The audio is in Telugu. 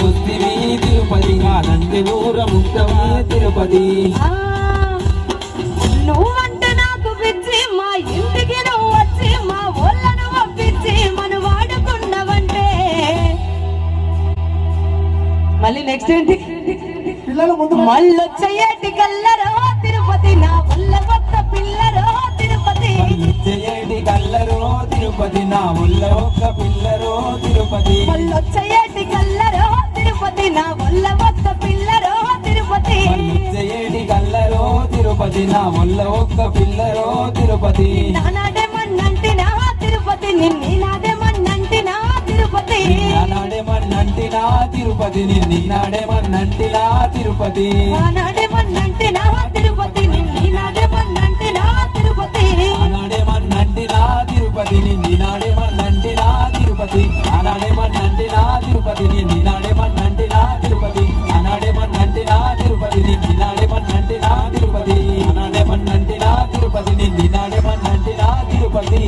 వస్తివి తిరుపతి నంది నూర ముక్తవా తిరుపతి నువ్వంటే నాకు పిచ్చి మా ఇంటికి నువ్వు వచ్చి మా ఊళ్ళను పంపించి మనం వాడుకున్నావంటే మళ్ళీ నెక్స్ట్ ఏంటి పిల్లలు ముందు మళ్ళొచ్చేటి కల్లరో తిరుపతి నా వల్ల ఒక్క పిల్లరో తిరుపతి చేయటి కల్లరో తిరుపతి నా వల్ల ఒక్క పిల్లరో తిరుపతి మళ్ళొచ్చేటి కల్లరో తిరుపతి నా వల్ల ఒక్క పిల్లరో తిరుపతి చేయటి కల్లరో తిరుపతి నా వల్ల ఒక్క పిల్లరో తిరుపతి నానాడేమన్నంటినా తిరుపతి నిన్ని నాదేమన్నంటినా తిరుపతి నాడేమన్నంటినా తిరుపతి నిన్ని నాడేమన్నంటినా తిరుపతి నానాడేమన్నంటినా తిరుపతి నిన్ని నాదేమన్నంటినా తిరుపతి నాడేమన్నంటినా తిరుపతి నిన్ని నాడేమన్నంటినా తిరుపతి నాడేమన్నంటినా తిరుపతి నిన్ని నాడేమన్నంటినా తిరుపతి నాడేమన్నంటినా తిరుపతి నిన్ని నాడేమన్నంటినా తిరుపతి నాడేమన్నంటినా తిరుపతి నిన్ని నాడేమన్నంటినా తిరుపతి